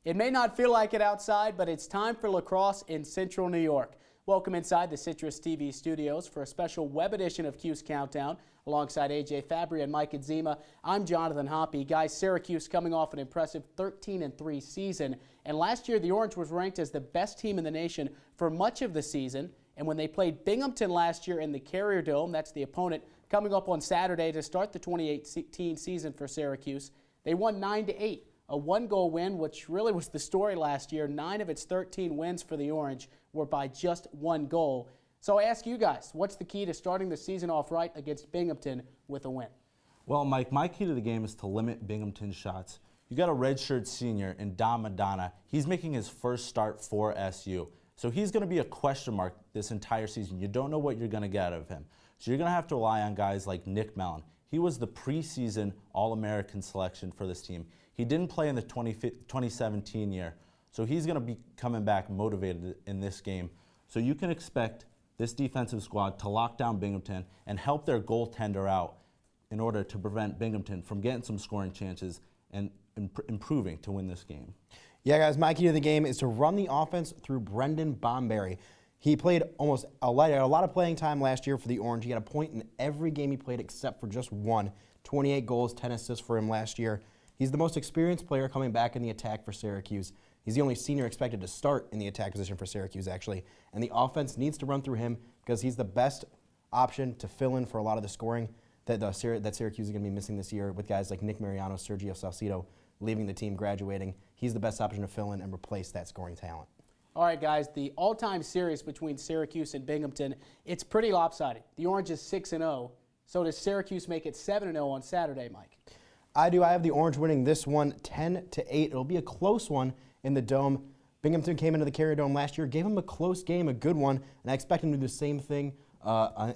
It may not feel like it outside, but it's time for lacrosse in Central New York. Welcome inside the CitrusTV studios for a special web edition of Cuse Countdown. Alongside Fabbri and Mike Adzima, I'm Jonathon Hoppe. Guys, Syracuse coming off an impressive 13-3 season. And last year, the Orange was ranked as the best team in the nation for much of the season. And when they played Binghamton last year in the Carrier Dome, that's the opponent coming up on Saturday to start the 2018 season for Syracuse, they won 9-8. A one-goal win, which really was the story last year. 9 of its 13 wins for the Orange were by just one goal. So I ask you guys, what's the key to starting the season off right against Binghamton with a win? Well, Mike, my key to the game is to limit Binghamton's shots. You got a redshirt senior in Dom Madonna. He's making his first start for SU. So he's going to be a question mark this entire season. You don't know what you're going to get out of him. So you're going to have to rely on guys like Nick Mellon. He was the preseason All-American selection for this team. He didn't play in the 2017 year, so he's going to be coming back motivated in this game. So you can expect this defensive squad to lock down Binghamton and help their goaltender out in order to prevent Binghamton from getting some scoring chances and improving to win this game. Yeah, guys, my key to the game is to run the offense through Brendan Bomberry. He played almost a lot of playing time last year for the Orange. He got a point in every game he played except for just one. 28 goals, 10 assists for him last year. He's the most experienced player coming back in the attack for Syracuse. He's the only senior expected to start in the attack position for Syracuse, actually. And the offense needs to run through him because he's the best option to fill in for a lot of the scoring that Syracuse is going to be missing this year with guys like Nick Mariano, Sergio Salcido leaving the team, graduating. He's the best option to fill in and replace that scoring talent. All right, guys, the all-time series between Syracuse and Binghamton, it's pretty lopsided. The Orange is 6-0. So does Syracuse make it 7-0 on Saturday, Mike? I do. I have the Orange winning this one 10-8. It'll be a close one in the Dome. Binghamton came into the Carrier Dome last year, gave them a close game, a good one, and I expect them to do the same thing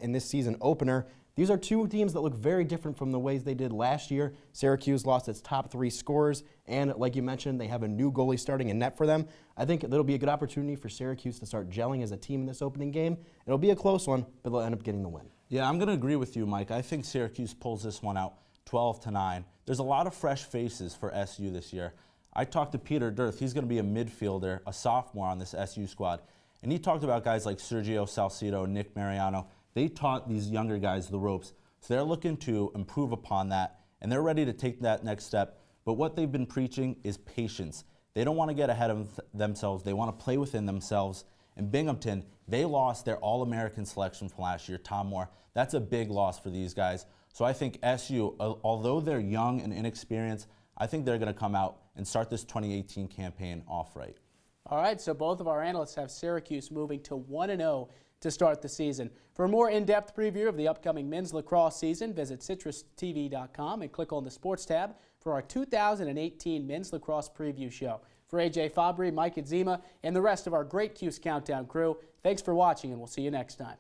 in this season opener. These are two teams that look very different from the ways they did last year. Syracuse lost its top 3 scorers, and like you mentioned, they have a new goalie starting in net for them. I think it'll be a good opportunity for Syracuse to start gelling as a team in this opening game. It'll be a close one, but they'll end up getting the win. Yeah, I'm going to agree with you, Mike. I think Syracuse pulls this one out 12-9. There's a lot of fresh faces for SU this year. I talked to Peter Dirth. He's going to be a midfielder, a sophomore on this SU squad. And he talked about guys like Sergio Salcido, Nick Mariano. They taught these younger guys the ropes. So they're looking to improve upon that, and they're ready to take that next step. But what they've been preaching is patience. They don't want to get ahead of themselves. They want to play within themselves. In Binghamton, they lost their All-American selection from last year, Tom Moore. That's a big loss for these guys. So I think SU, although they're young and inexperienced, I think they're going to come out and start this 2018 campaign off right. All right, so both of our analysts have Syracuse moving to 1-0 to start the season. For a more in-depth preview of the upcoming men's lacrosse season, visit CitrusTV.com and click on the Sports tab for our 2018 men's lacrosse preview show. For Fabbri, Mike Adzima, and the rest of our great Cuse Countdown crew, thanks for watching, and we'll see you next time.